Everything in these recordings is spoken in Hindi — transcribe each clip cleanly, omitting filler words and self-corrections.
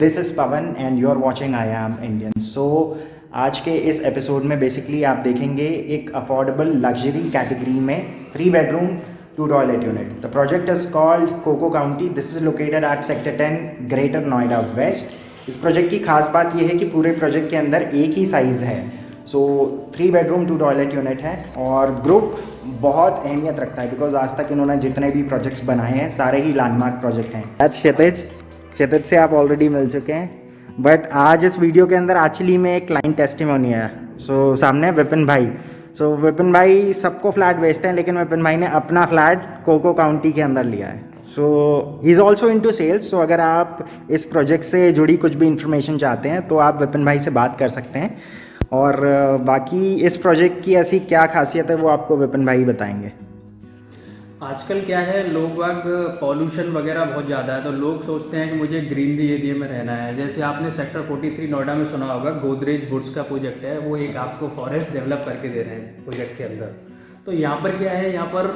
This is Pawan and you are watching I am Indian. So आज के इस एपिसोड में बेसिकली आप देखेंगे एक अफोर्डेबल लग्जरी कैटेगरी में 3 bedroom 2 toilet unit. The project is called Coco County. This is located at sector 10 greater Noida west. इस प्रोजेक्ट की खास बात यह है कि पूरे प्रोजेक्ट के अंदर एक ही साइज़ है। सो 3 बेडरूम 2 टॉयलेट यूनिट है और ग्रुप बहुत अहमियत रखता है बिकॉज आज तक इन्होंने जितने भी प्रोजेक्ट्स बनाए हैं सारे ही लैंडमार्क प्रोजेक्ट हैं। क्षितिज से आप ऑलरेडी मिल चुके हैं, बट आज इस वीडियो के अंदर एक्चुअली में एक क्लाइंट टेस्टिमोनी है। सामने विपिन भाई। विपिन भाई सबको फ्लैट बेचते हैं, लेकिन विपिन भाई ने अपना फ्लैट कोको काउंटी के अंदर लिया है। He is also into sales. अगर आप इस प्रोजेक्ट से जुड़ी कुछ भी इंफॉर्मेशन चाहते हैं तो आप विपिन भाई से बात कर सकते हैं। और बाकी इस प्रोजेक्ट की ऐसी क्या खासियत है वो आपको विपिन भाई बताएंगे। आजकल क्या है, लोग बाग पॉल्यूशन वगैरह बहुत ज़्यादा है, तो लोग सोचते हैं कि मुझे ग्रीनरी एरिया में रहना है। जैसे आपने सेक्टर 43 नोएडा में सुना होगा, गोदरेज वुड्स का प्रोजेक्ट है, वो एक आपको फॉरेस्ट डेवलप करके दे रहे हैं प्रोजेक्ट के अंदर। तो यहाँ पर क्या है, यहाँ पर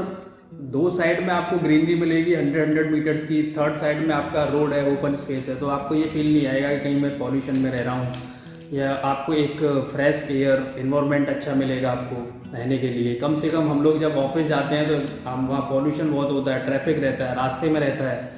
2 साइड में आपको ग्रीनरी मिलेगी 100 मीटर्स की, थर्ड साइड में आपका रोड है, ओपन स्पेस है, तो आपको ये फील नहीं आएगा कि कहीं मैं पॉल्यूशन में रह रहा हूँ, या आपको एक फ्रेश एयर इन्वायरमेंट अच्छा मिलेगा आपको रहने के लिए। कम से कम हम लोग जब ऑफिस जाते हैं तो हम वहाँ पॉल्यूशन बहुत होता है, ट्रैफिक रहता है, रास्ते में रहता है,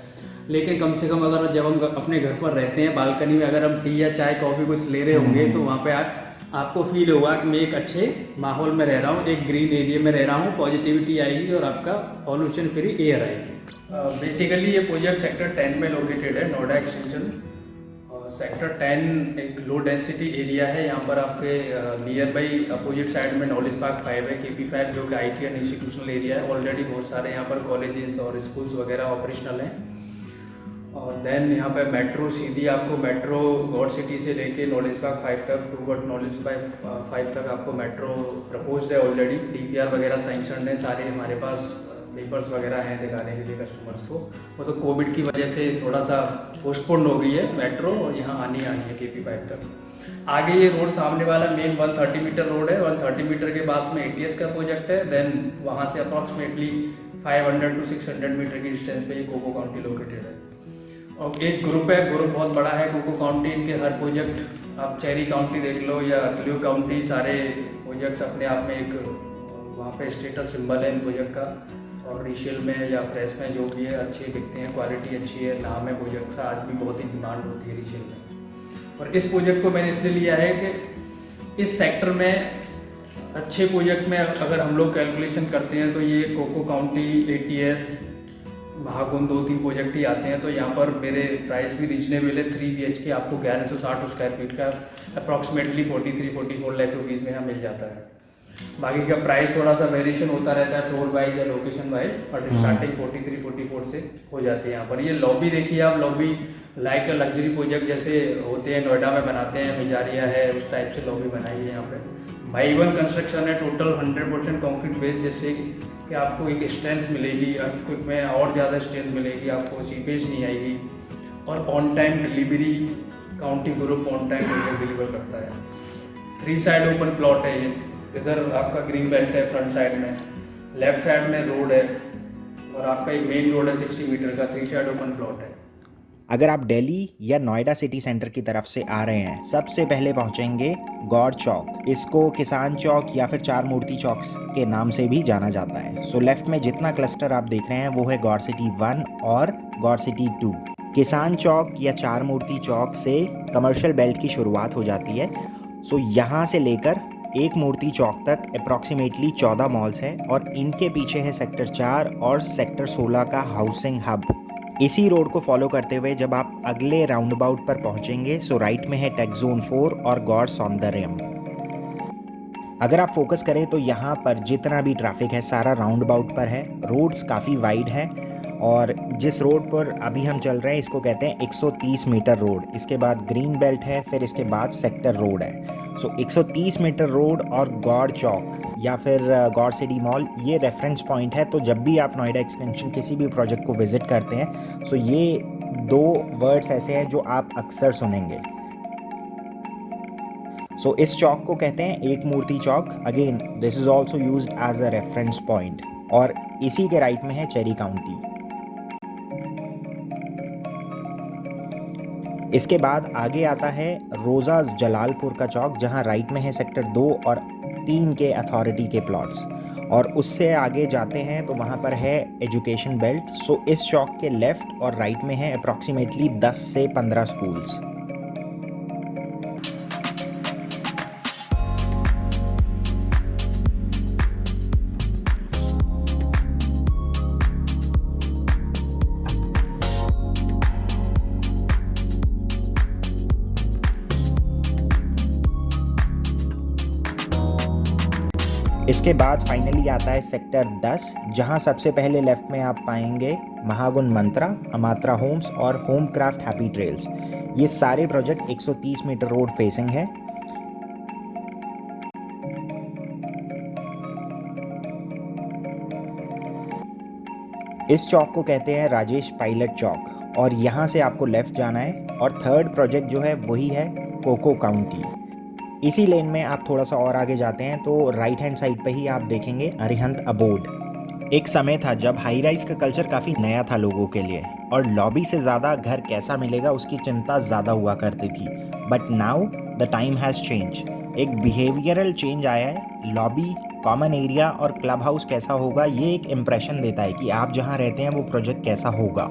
लेकिन कम से कम अगर जब हम अपने घर पर रहते हैं बालकनी में, अगर हम टी या चाय कॉफ़ी कुछ ले रहे होंगे तो वहाँ पे आपको फील होगा कि मैं एक अच्छे माहौल में रह रहा हूँ, एक ग्रीन एरिया में रह रहा हूँ, पॉजिटिविटी आएगी और आपका पॉल्यूशन फ्री एयर आएगी। बेसिकली ये प्रोजेक्ट सेक्टर 10 में लोकेटेड है, नोएडा एक्सटेंशन। सेक्टर 10 एक लो डेंसिटी एरिया है। यहाँ पर आपके नियर बाई अपोजिट साइड में नॉलेज पार्क 5 है, KP5, जो कि IT एंड इंस्टीट्यूशनल एरिया है। ऑलरेडी बहुत सारे यहाँ पर कॉलेजेस और स्कूल्स वगैरह ऑपरेशनल हैं। और देन यहाँ पे मेट्रो सीधी आपको मेट्रो गॉड सिटी से लेके नॉलेज पार्क 5 तक, टू नॉलेज पार्क 5 तक आपको मेट्रो प्रपोज्ड है ऑलरेडी। DPR वगैरह सैंक्शन है, सारे हमारे पास पेपर्स वगैरह हैं दिखाने के लिए कस्टमर्स को। वो तो कोविड की वजह से थोड़ा सा पोस्टपोन हो गई है मेट्रो, और यहाँ आनी है KP5 तक। आगे ये रोड सामने वाला मेन 130 मीटर रोड है। 130 मीटर के पास में ATS का प्रोजेक्ट है। देन वहाँ से अप्रॉक्सीमेटली 500 to 600 मीटर की डिस्टेंस पे ये कोको काउंटी लोकेटेड है। और एक ग्रुप है, ग्रुप बहुत बड़ा है कोको काउंटी। इनके हर प्रोजेक्ट आप चेरी काउंटी देख लो या क्लियो काउंटी, सारे प्रोजेक्ट्स अपने आप में एक वहाँ पे स्टेटस सिंबल है इन प्रोजेक्ट का। और रीसेल में या फ्रेश में जो भी है अच्छे दिखते हैं, क्वालिटी अच्छी है, नाम है प्रोजेक्ट का, आज भी बहुत ही डिमांड होती है रीसेल में। और इस प्रोजेक्ट को मैंने इसलिए लिया है कि इस सेक्टर में अच्छे प्रोजेक्ट में अगर हम लोग कैलकुलेशन करते हैं तो ये कोको काउंटी, ATS, महाकुंड 2-3 प्रोजेक्ट ही आते हैं। तो यहाँ पर मेरे प्राइस भी रिजनेबल है। 3 BHK आपको 1160 स्क्वायर फीट का अप्रॉक्सीमेटली 43-44 लाख रुपीज़ में यहाँ मिल जाता है। बाकी का प्राइस थोड़ा सा वेरिएशन होता रहता है फ्लोर वाइज या लोकेशन वाइज, बट स्टार्टिंग 43-44 से हो जाती है। यहाँ पर ये लॉबी देखिए आप, लॉबी लाइक लग्जरी प्रोजेक्ट जैसे होते हैं नोएडा में बनाते हैं, मिजारिया है, उस टाइप से लॉबी बनाई है यहाँ पे। बाई वन कंस्ट्रक्शन है, टोटल 100% कॉन्क्रीट बेस, जिससे कि आपको एक स्ट्रेंथ मिलेगी, अर्थक्वेक में और ज़्यादा स्ट्रेंथ मिलेगी, आपको सीपेज नहीं आएगी। और on time delivery, county group on time deliver करता है। 3 साइड ओपन प्लॉट है ये। इधर आपका ग्रीन बेल्ट है फ्रंट साइड में, लेफ्ट साइड में रोड है, और आपका एक मेन रोड है 60 मीटर का। 3 साइड ओपन प्लॉट है। अगर आप दिल्ली या नोएडा सिटी सेंटर की तरफ से आ रहे हैं, सबसे पहले पहुंचेंगे गौड़ चौक। इसको किसान चौक या फिर चार मूर्ति चौक के नाम से भी जाना जाता है। लेफ्ट में जितना क्लस्टर आप देख रहे हैं वो है गौड़ सिटी 1 और गौड़ सिटी 2। किसान चौक या चार मूर्ति चौक से कमर्शियल बेल्ट की शुरुआत हो जाती है। यहाँ से लेकर एक मूर्ति चौक तक अप्रॉक्सीमेटली 14 मॉल्स हैं और इनके पीछे है सेक्टर 4 और सेक्टर 16 का हाउसिंग हब। इसी रोड को फॉलो करते हुए जब आप अगले राउंड अबाउट पर पहुंचेंगे राइट में है टेक जोन 4 और गौड़ सौंदर्यम। अगर आप फोकस करें तो यहाँ पर जितना भी ट्रैफिक है सारा राउंड अबाउट पर है। रोड्स काफ़ी वाइड हैं और जिस रोड पर अभी हम चल रहे हैं इसको कहते हैं 130 मीटर रोड। इसके बाद ग्रीन बेल्ट है, फिर इसके बाद सेक्टर रोड है। 130 मीटर रोड और गौड़ चौक या फिर गौड़ सिटी मॉल, ये रेफरेंस पॉइंट है। तो जब भी आप नोएडा एक्सटेंशन किसी भी प्रोजेक्ट को विजिट करते हैं ये 2 वर्ड्स ऐसे हैं जो आप अक्सर सुनेंगे। इस चौक को कहते हैं एक मूर्ति चौक। Again this is also used as a reference point. और इसी के राइट में है चेरी काउंटी। इसके बाद आगे आता है रोज़ा जलालपुर का चौक, जहां राइट में है सेक्टर 2 और 3 के अथॉरिटी के प्लॉट्स, और उससे आगे जाते हैं तो वहां पर है एजुकेशन बेल्ट। सो इस चौक के लेफ्ट और राइट में है अप्रॉक्सीमेटली 10 से 15 स्कूल्स। इसके बाद फाइनली आता है सेक्टर 10, जहां सबसे पहले लेफ्ट में आप पाएंगे महागुन मंत्रा, अमात्रा होम्स और होम क्राफ्ट हैप्पी ट्रेल्स। ये सारे प्रोजेक्ट 130 मीटर रोड फेसिंग है। इस चौक को कहते हैं राजेश पायलट चौक, और यहाँ से आपको लेफ्ट जाना है। और थर्ड प्रोजेक्ट जो है वही है कोको काउंटी। इसी लेन में आप थोड़ा सा और आगे जाते हैं तो राइट हैंड साइड पे ही आप देखेंगे अरिहंत अबोड। एक समय था जब हाई राइज का कल्चर काफ़ी नया था लोगों के लिए, और लॉबी से ज़्यादा घर कैसा मिलेगा उसकी चिंता ज़्यादा हुआ करती थी। But now the time has change. एक बिहेवियरल चेंज आया है। लॉबी, कॉमन एरिया और क्लब हाउस कैसा होगा, ये एक इम्प्रेशन देता है कि आप जहाँ रहते हैं वो प्रोजेक्ट कैसा होगा।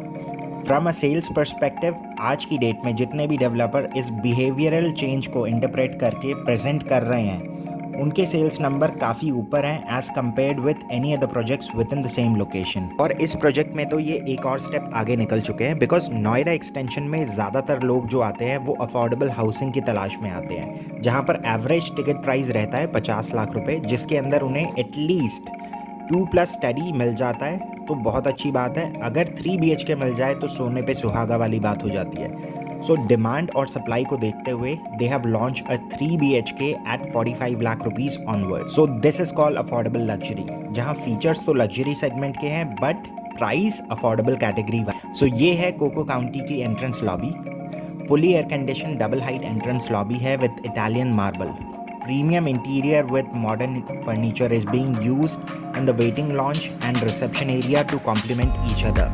फ्रॉम अ सेल्स पर्सपेक्टिव, आज की डेट में जितने भी डेवलपर इस बिहेवियरल चेंज को इंटरप्रेट करके प्रेजेंट कर रहे हैं, उनके सेल्स नंबर काफ़ी ऊपर हैं as compared with any other projects within the same location. और इस प्रोजेक्ट में तो ये एक और स्टेप आगे निकल चुके हैं, बिकॉज नोएडा एक्सटेंशन में ज़्यादातर लोग जो आते हैं वो अफोर्डेबल हाउसिंग की तलाश में आते हैं, जहाँ पर एवरेज टिकट प्राइस रहता है 50 लाख रुपए, जिसके अंदर उन्हें एटलीस्ट 2+ स्टडी मिल जाता है। तो बहुत अच्छी बात है। अगर 3 BHK मिल जाए तो सोने पे सुहागा वाली बात हो जाती है। सो डिमांड और सप्लाई को देखते हुए they have launch a 3 BHK at 45 lakh rupees onward. So this is called affordable luxury, जहां फीचर्स तो लग्जरी सेगमेंट के हैं but price affordable category. So ये है कोको काउंटी की entrance lobby. Fully air condition double height entrance lobby है with Italian marble. Premium interior with modern furniture is being used in the waiting lounge and reception area to complement each other.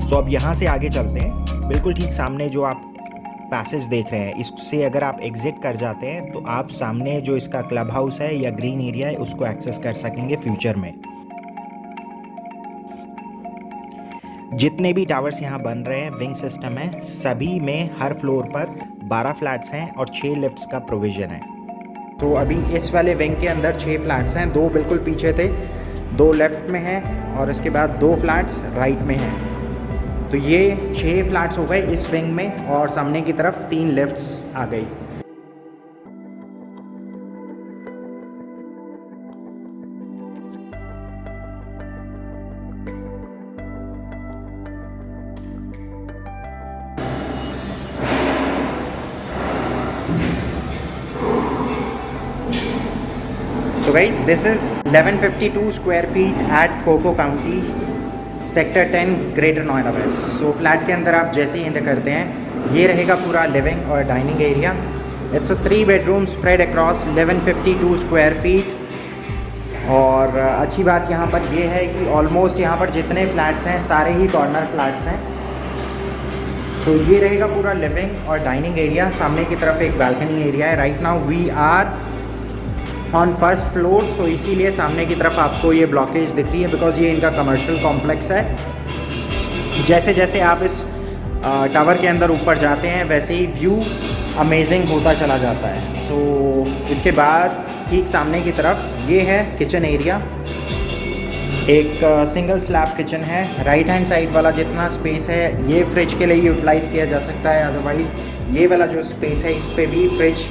So अब यहाँ से आगे चलते हैं। बिल्कुल ठीक सामने जो आप पैसेज देख रहे हैं, इससे अगर आप एग्जिट कर जाते हैं तो आप सामने जो इसका क्लब हाउस है या ग्रीन एरिया है उसको एक्सेस कर सकेंगे फ्यूचर में। जितने भी टावर्स यहाँ बन रहे हैं विंग सिस्टम है, सभी में हर फ्लोर पर 12 फ्लैट्स हैं और 6 लिफ्ट्स का प्रोविज़न है। तो अभी इस वाले विंग के अंदर 6 फ्लैट्स हैं, 2 बिल्कुल पीछे थे, 2 लेफ्ट में हैं और इसके बाद 2 फ्लैट्स राइट में हैं। तो ये 6 फ्लैट्स हो गए इस विंग में, और सामने की तरफ 3 लिफ्ट्स आ गई। So guys, this is 1152 square feet at Coco County, sector 10 greater Noida west. So flat के अंदर आप जैसे ही एंटर करते हैं, ये रहेगा पूरा लिविंग और dining area. It's a 3 bedroom spread across 1152 square feet. और अच्छी बात यहाँ पर ये है कि ऑलमोस्ट यहाँ पर जितने फ्लैट्स हैं सारे ही कॉर्नर फ्लैट्स हैं। सो ये रहेगा पूरा लिविंग और डाइनिंग एरिया। सामने की तरफ एक बालकनी एरिया है। Right now we are on first floor, so इसीलिए सामने की तरफ आपको ये ब्लॉकेज दिख रही है, बिकॉज ये इनका कमर्शियल कॉम्प्लेक्स है। जैसे जैसे आप इस टावर के अंदर ऊपर जाते हैं वैसे ही व्यू अमेजिंग होता चला जाता है। सो इसके बाद ठीक सामने की तरफ ये है किचन एरिया। एक सिंगल स्लैब किचन है। राइट हैंड साइड वाला जितना स्पेस है ये फ्रिज के लिए यूटिलाइज़ किया जा सकता है, अदरवाइज़ ये वाला जो स्पेस है इस पर भी फ्रिज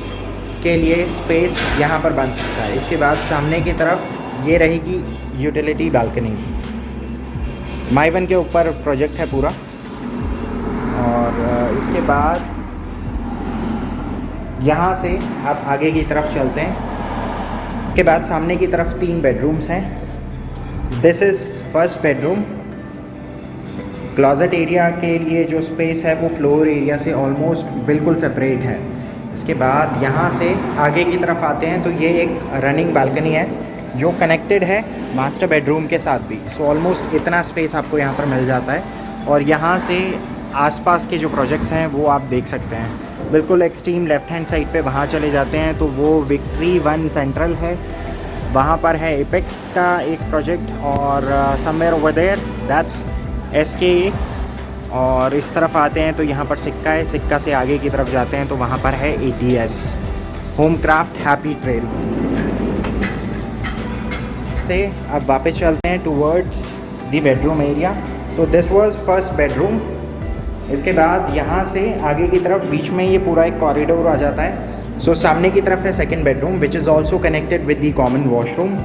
के लिए स्पेस यहाँ पर बन सकता है। इसके बाद सामने की तरफ ये रहेगी यूटिलिटी बालकनी। माइवन के ऊपर प्रोजेक्ट है पूरा। और इसके बाद यहाँ से आप आगे की तरफ चलते हैं। इसके बाद सामने की तरफ 3 बेडरूम्स हैं। This is first bedroom closet area के लिए जो स्पेस है वो फ्लोर एरिया से ऑलमोस्ट बिल्कुल सेपरेट है। इसके बाद यहाँ से आगे की तरफ आते हैं तो ये एक रनिंग बालकनी है जो कनेक्टेड है मास्टर बेडरूम के साथ भी। सो ऑलमोस्ट इतना स्पेस आपको यहाँ पर मिल जाता है। और यहाँ से आसपास के जो प्रोजेक्ट्स हैं वो आप देख सकते हैं। बिल्कुल एक्सट्रीम लेफ्ट हैंड साइड पे वहाँ चले जाते हैं तो वो विक्ट्री 1 सेंट्रल है, वहाँ पर है एपेक्स का एक प्रोजेक्ट, और somewhere over there that's SKA। और इस तरफ आते हैं तो यहाँ पर सिक्का है, सिक्का से आगे की तरफ जाते हैं तो वहाँ पर है ATS होमक्राफ्ट हैप्पी ट्रेल। से अब वापस चलते हैं towards the bedroom area. So this was first bedroom. इसके बाद यहाँ से आगे की तरफ बीच में ये पूरा एक कॉरिडोर आ जाता है। सो सामने की तरफ है second bedroom which is also connected with the common washroom.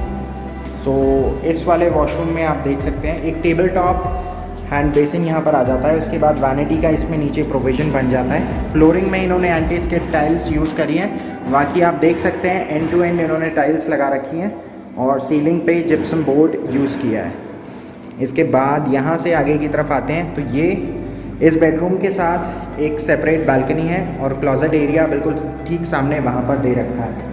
So इस वाले वॉशरूम में आप देख सकते हैं एक टेबल टॉप हैंड बेसिन यहाँ पर आ जाता है। उसके बाद वैनिटी का इसमें नीचे प्रोविज़न बन जाता है। फ्लोरिंग में इन्होंने एंटी स्किड टाइल्स यूज़ करी हैं। बाकी आप देख सकते हैं एंड टू एंड इन्होंने टाइल्स लगा रखी हैं और सीलिंग पे जिप्सम बोर्ड यूज़ किया है। इसके बाद यहाँ से आगे की तरफ आते हैं तो ये इस बेडरूम के साथ एक सेपरेट बालकनी है और क्लोजेट एरिया बिल्कुल ठीक सामने वहाँ पर दे रखा है।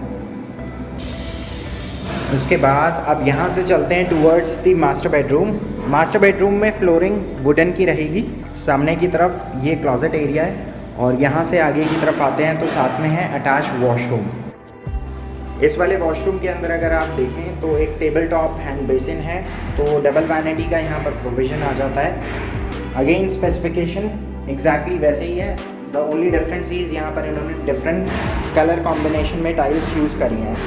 उसके बाद अब यहाँ से चलते हैं towards the master bedroom. Master bedroom में फ्लोरिंग वुडन की रहेगी। सामने की तरफ ये क्लोजेट एरिया है और यहाँ से आगे की तरफ आते हैं तो साथ में है अटैच वॉशरूम। इस वाले वॉशरूम के अंदर अगर आप देखें तो एक टेबल टॉप हैंड बेसिन है, तो डबल वैनिटी का यहाँ पर प्रोविज़न आ जाता है। अगेन स्पेसिफिकेशन एग्जैक्टली वैसे ही है। द ओनली डिफरेंस इज़ यहाँ पर इन्होंने डिफरेंट कलर कॉम्बिनेशन में टाइल्स यूज़ करी हैं।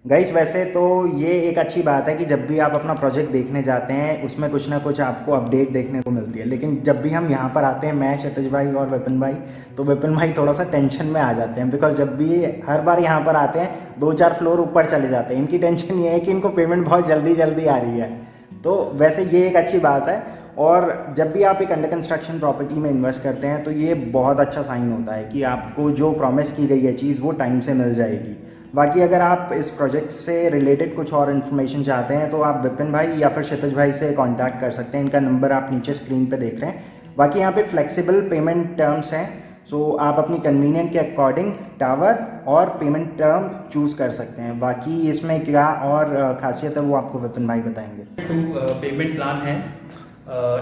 गाइस वैसे तो ये एक अच्छी बात है कि जब भी आप अपना प्रोजेक्ट देखने जाते हैं उसमें कुछ ना कुछ आपको अपडेट देखने को मिलती है। लेकिन जब भी हम यहाँ पर आते हैं, मैं, क्षितिज भाई और विपिन भाई, तो विपिन भाई थोड़ा सा टेंशन में आ जाते हैं। बिकॉज जब भी हर बार यहाँ पर आते हैं 2-4 फ्लोर ऊपर चले जाते हैं। इनकी टेंशन ये है कि इनको पेमेंट बहुत जल्दी आ रही है। तो वैसे ये एक अच्छी बात है। और जब भी आप एक अंडर कंस्ट्रक्शन प्रॉपर्टी में इन्वेस्ट करते हैं तो ये बहुत अच्छा साइन होता है कि आपको जो प्रॉमिस की गई है चीज़ वो टाइम से मिल जाएगी। बाकी अगर आप इस प्रोजेक्ट से रिलेटेड कुछ और इन्फॉर्मेशन चाहते हैं तो आप विपिन भाई या फिर क्षितिज भाई से कांटेक्ट कर सकते हैं। इनका नंबर आप नीचे स्क्रीन पे देख रहे हैं। बाकी यहाँ पे फ्लेक्सिबल पेमेंट टर्म्स हैं, सो आप अपनी कन्वीनियंट के अकॉर्डिंग टावर और पेमेंट टर्म चूज़ कर सकते हैं। बाकी इसमें क्या और खासियत है वो आपको विपिन भाई बताएंगे। पेमेंट प्लान है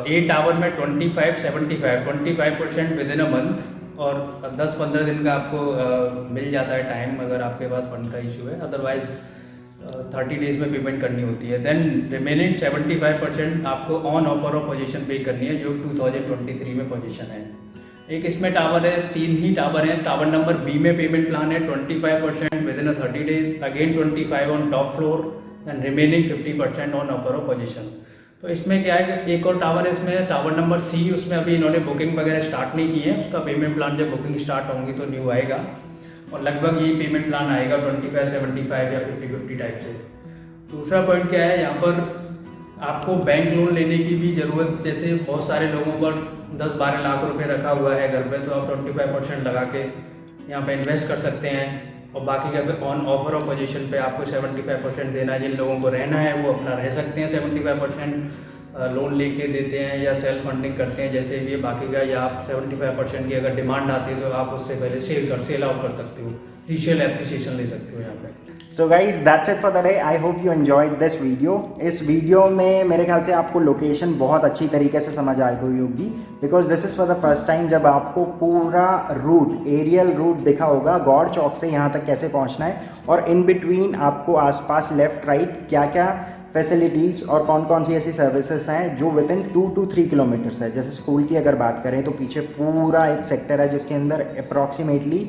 ए टावर में 25% विद इन अ मंथ और 10-15 दिन का आपको मिल जाता है टाइम अगर आपके पास फंड का इशू है। अदरवाइज 30 डेज में पेमेंट करनी होती है। देन रिमेनिंग 75% आपको ऑन ऑफर ऑफ पोजीशन पे करनी है, जो 2023 में पोजीशन है। एक इसमें टावर है, 3 ही टावर हैं। टावर नंबर बी में पेमेंट प्लान है 25% with in 30 days, again 25 on top floor and remaining 50% on offer of position. तो इसमें क्या है कि एक और टावर है, इसमें टावर नंबर सी, उसमें अभी इन्होंने बुकिंग वगैरह स्टार्ट नहीं की है। उसका पेमेंट प्लान जब बुकिंग स्टार्ट होंगी तो न्यू आएगा और लगभग ये पेमेंट प्लान आएगा 25-75 या 50-50 टाइप से। दूसरा पॉइंट क्या है, यहाँ पर आपको बैंक लोन लेने की भी ज़रूरत, जैसे बहुत सारे लोगों पर 10-12 लाख रुपए रखा हुआ है घर पे, तो आप 25% लगा के यहाँ पे इन्वेस्ट कर सकते हैं। और बाकी का फिर ऑन ऑफर ऑफ पोजीशन पे आपको 75% देना है। जिन लोगों को रहना है वो अपना रह सकते हैं, 75% लोन लेके देते हैं या सेल्फ फंडिंग करते हैं जैसे भी। बाकी का या आप 75% की अगर डिमांड आती है तो आप उससे पहले सेल आउट कर सकते हो, रीसेल एप्रिसिएशन ले सकते हो यहाँ पे। So guys that's it for the day. I hope you enjoyed this video. इस वीडियो में मेरे ख्याल से आपको लोकेशन बहुत अच्छी तरीके से समझ आई हुई होगी, because this is for the first time जब आपको पूरा रूट, एरियल रूट दिखा होगा गौड़ चौक से यहाँ तक कैसे पहुँचना है, और इन बिटवीन आपको आसपास लेफ्ट राइट क्या क्या फैसिलिटीज़ और कौन कौन सी ऐसी सर्विसेज हैं जो विद इन 2 to 3 किलोमीटर्स है। जैसे स्कूल की अगर बात करें तो पीछे पूरा एक सेक्टर है जिसके अंदर अप्रॉक्सीमेटली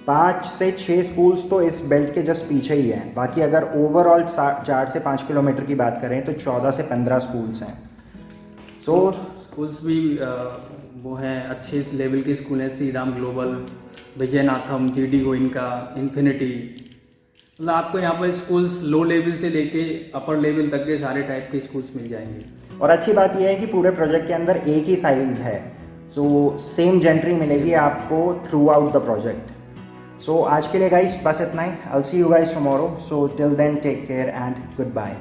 5 से 6 स्कूल्स तो इस बेल्ट के जस्ट पीछे ही हैं। बाकी अगर ओवरऑल 4 से 5 किलोमीटर की बात करें तो 14 से 15 स्कूल्स हैं। सो स्कूल्स भी वो हैं, अच्छे लेवल के स्कूल हैं, Shri Ram global, Vijaynatham, GD Goenka, infinity. मतलब आपको यहाँ पर स्कूल्स लो लेवल से लेके अपर लेवल तक के सारे टाइप के स्कूल्स मिल जाएंगे। और अच्छी बात यह है कि पूरे प्रोजेक्ट के अंदर एक ही साइज है, सो सेम जेंट्री मिलेगी आपको throughout the project. So आज के लिए गाइस बस इतना ही। I will see you guys tomorrow. So till then take care and good bye.